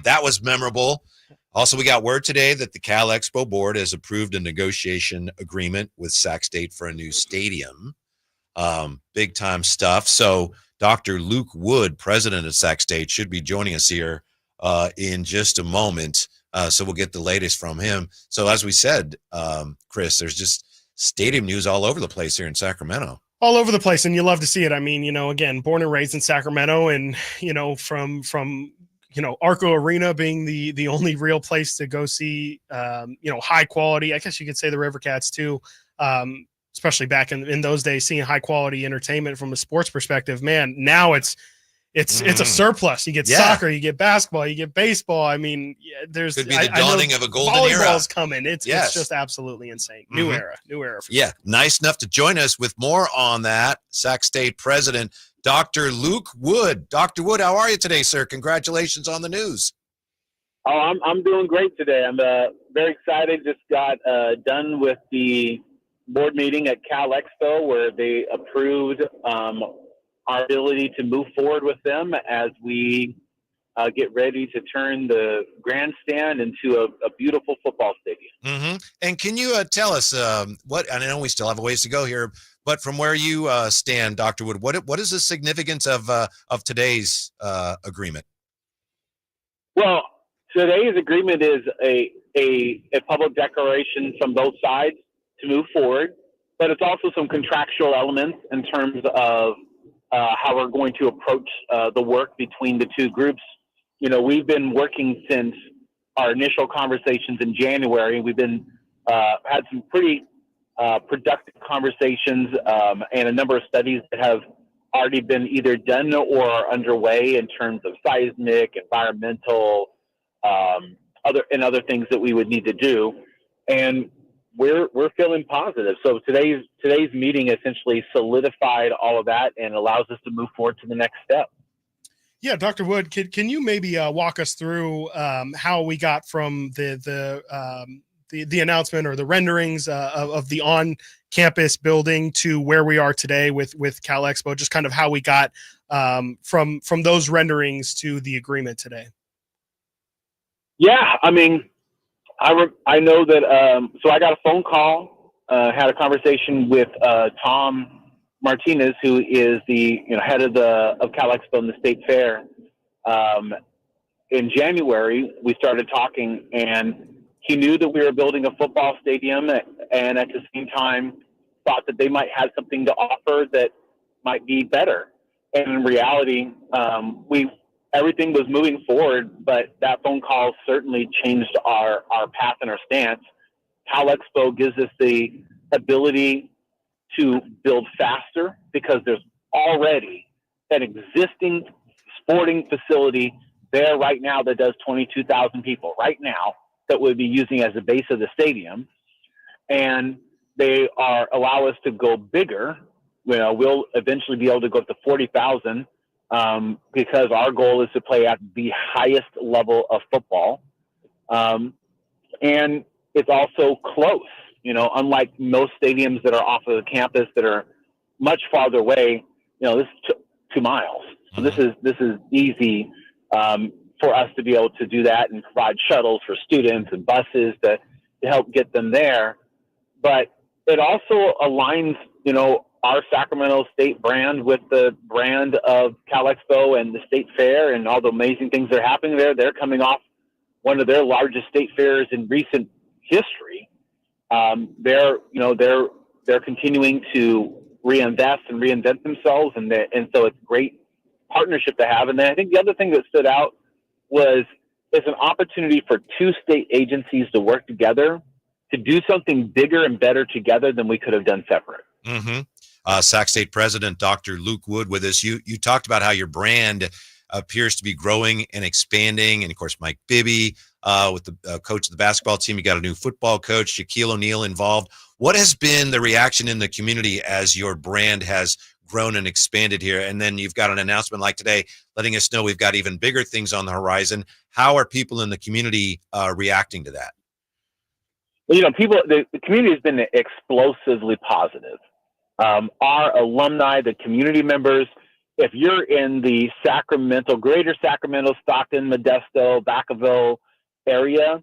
That was memorable. Also, we got word today that the Cal Expo board has approved a negotiation agreement with Sac State for a new stadium. Big time stuff. So Dr. Luke Wood, president of Sac State, should be joining us here in just a moment. So we'll get the latest from him. So as we said, Chris, there's just stadium news all over the place here in Sacramento. All over the place, and you love to see it. I mean, again, born and raised in Sacramento, and from Arco Arena being the only real place to go see high quality. I guess you could say the River Cats too, especially back in those days, seeing high quality entertainment from a sports perspective. Man, now it's a surplus. You get soccer, you get basketball, you get baseball. I mean, there's could be the dawning of a golden era. Volleyball's coming. It's just absolutely insane. New era. Yeah, nice enough to join us with more on that. Sac State President Dr. Luke Wood. Dr. Wood, how are you today, sir? Congratulations on the news. Oh, I'm doing great today. I'm very excited. Just got done with the board meeting at Cal Expo where they approved our ability to move forward with them as we get ready to turn the grandstand into a beautiful football stadium. Mm-hmm. And can you tell us what? I know we still have a ways to go here, but from where you stand, Dr. Wood, what is the significance of today's agreement? Well, today's agreement is a public declaration from both sides to move forward, but it's also some contractual elements in terms of how we're going to approach the work between the two groups. We've been working since our initial conversations in January. We've been had some pretty productive conversations and a number of studies that have already been either done or are underway in terms of seismic, environmental, other things that we would need to do. And we're feeling positive. So today's meeting essentially solidified all of that and allows us to move forward to the next step. Yeah, Dr. Wood, can you maybe walk us through how we got from the announcement or the renderings of the on-campus building to where we are today with Cal Expo, just kind of how we got from those renderings to the agreement today? Yeah, I mean, I know that, so I got a phone call, had a conversation with Tom Martinez, who is the head of Cal Expo and the State Fair. In January, we started talking, and he knew that we were building a football stadium, and at the same time thought that they might have something to offer that might be better. And in reality, everything was moving forward, but that phone call certainly changed our path and our stance. Cal Expo gives us the ability to build faster because there's already an existing sporting facility there right now that does 22,000 people right now that would be using as the base of the stadium. And they allow us to go bigger. We'll eventually be able to go up to 40,000 because our goal is to play at the highest level of football. And it's also close. Unlike most stadiums that are off of the campus that are much farther away, this is 2 miles. So this is easy for us to be able to do that and provide shuttles for students and buses to help get them there. But it also aligns, our Sacramento State brand with the brand of Cal Expo and the State Fair and all the amazing things that are happening there. They're coming off one of their largest state fairs in recent history. They're continuing to reinvest and reinvent themselves, and so it's a great partnership to have. And then I think the other thing that stood out was it's an opportunity for two state agencies to work together to do something bigger and better together than we could have done separate. Mm-hmm. Sac State President Dr. Luke Wood with us. You talked about how your brand appears to be growing and expanding, and of course Mike Bibby with the coach of the basketball team. You got a new football coach, Shaquille O'Neal, involved. What has been the reaction in the community as your brand has grown and expanded here? And then you've got an announcement like today letting us know we've got even bigger things on the horizon. How are people in the community reacting to that? Well, the community has been explosively positive. Our alumni, the community members, if you're in the Sacramento, greater Sacramento, Stockton, Modesto, Vacaville area,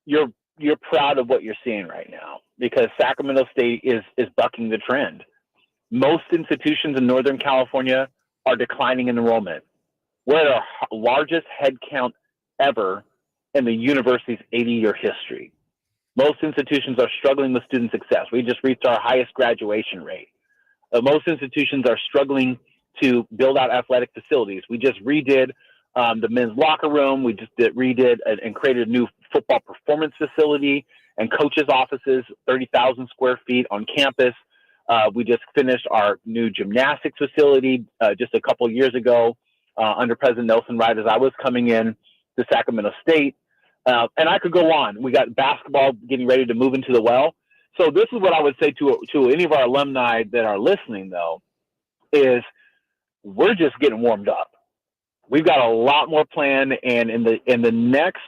you're proud of what you're seeing right now, because Sacramento State is bucking the trend. Most institutions in Northern California are declining in enrollment. We're at our largest head count ever in the university's 80-year history. Most institutions are struggling with student success. We just reached our highest graduation rate. Most institutions are struggling to build out athletic facilities. We just redid the men's locker room. We just redid and created a new football performance facility and coaches' offices, 30,000 square feet on campus. We just finished our new gymnastics facility just a couple of years ago under President Nelson Wright as I was coming in to Sacramento State. And I could go on. We got basketball getting ready to move into the well. So this is what I would say to any of our alumni that are listening, though, is we're just getting warmed up. We've got a lot more planned, and in the next,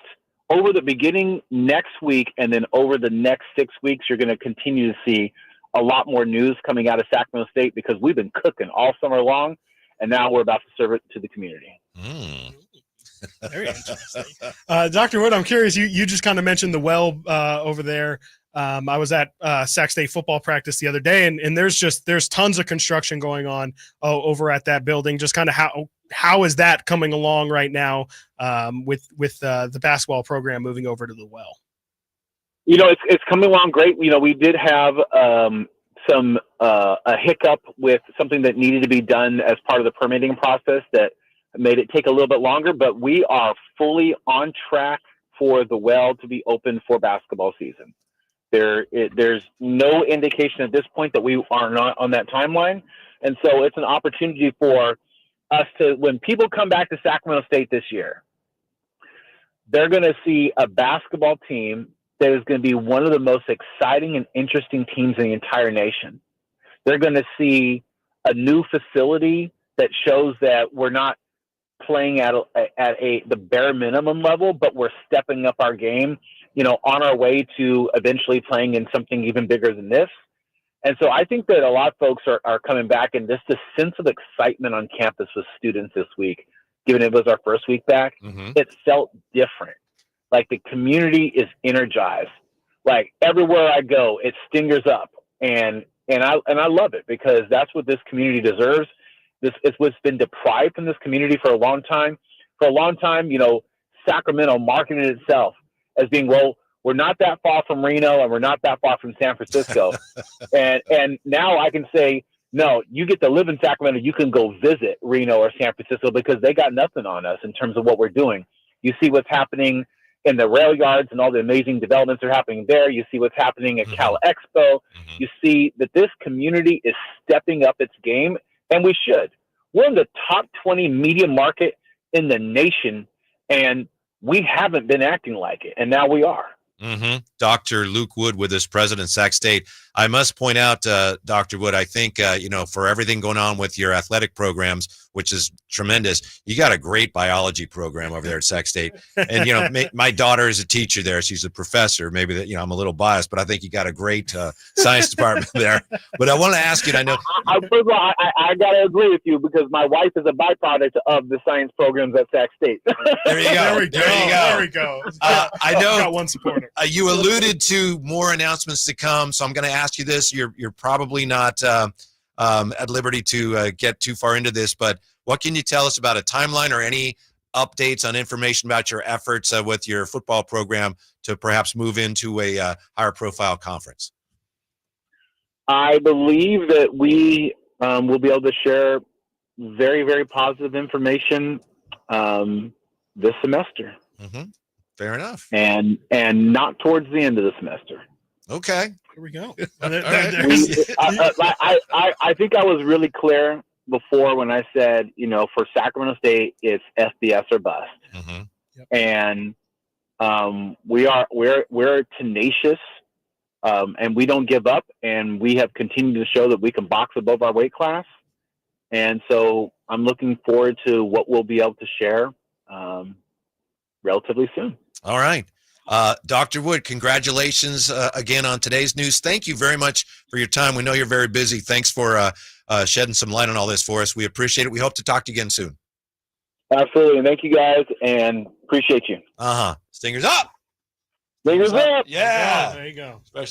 over the beginning next week and then over the next 6 weeks, you're going to continue to see a lot more news coming out of Sacramento State, because we've been cooking all summer long, and now we're about to serve it to the community. Very interesting. Dr. Wood, I'm curious, you just kind of mentioned the well over there. I was at Sac State football practice the other day, and there's tons of construction going on over at that building. Just kind of how is that coming along right now with the basketball program moving over to the well? It's coming along great. We did have a hiccup with something that needed to be done as part of the permitting process that made it take a little bit longer, but we are fully on track for the well to be open for basketball season. There's no indication at this point that we are not on that timeline. And so it's an opportunity for us to, when people come back to Sacramento State this year, they're going to see a basketball team that is going to be one of the most exciting and interesting teams in the entire nation. They're going to see a new facility that shows that we're not playing at the bare minimum level, but we're stepping up our game, on our way to eventually playing in something even bigger than this. And so I think that a lot of folks are coming back, and just the sense of excitement on campus with students this week, given it was our first week back, it felt different. Like the community is energized. Like everywhere I go, it stingers up, and I love it, because that's what this community deserves. It's what's been deprived from this community for a long time. For a long time, Sacramento marketed itself as being, well, we're not that far from Reno and we're not that far from San Francisco. and now I can say, no, you get to live in Sacramento, you can go visit Reno or San Francisco, because they got nothing on us in terms of what we're doing. You see what's happening in the rail yards and all the amazing developments are happening there. You see what's happening at Cal Expo. You see that this community is stepping up its game, and we should. We're in the top 20 media market in the nation, and we haven't been acting like it, and now we are. Dr. Luke Wood with us, President Sac State. I must point out, Dr. Wood, I think, for everything going on with your athletic programs, which is tremendous, you got a great biology program over there at Sac State. And, my daughter is a teacher there. She's a professor. Maybe that, I'm a little biased, but I think you got a great science department there. But I want to ask you, and I know. I got to agree with you, because my wife is a byproduct of the science programs at Sac State. There you go. There we go. I know. Got one supporter. You alluded to more announcements to come, so I'm going to ask you this. You're probably not at liberty to get too far into this, but what can you tell us about a timeline or any updates on information about your efforts with your football program to perhaps move into a higher profile conference? I believe that we will be able to share very, very positive information this semester. Fair enough. And not towards the end of the semester. Okay. Here we go. I think I was really clear before when I said, for Sacramento State, it's FBS or bust. And we're tenacious, and we don't give up, and we have continued to show that we can box above our weight class. And so I'm looking forward to what we'll be able to share relatively soon. All right. Dr. Wood, congratulations again on today's news. Thank you very much for your time. We know you're very busy. Thanks for shedding some light on all this for us. We appreciate it. We hope to talk to you again soon. Absolutely. Thank you guys, and appreciate you. Stingers up. Stingers up. Yeah. There you go. Especially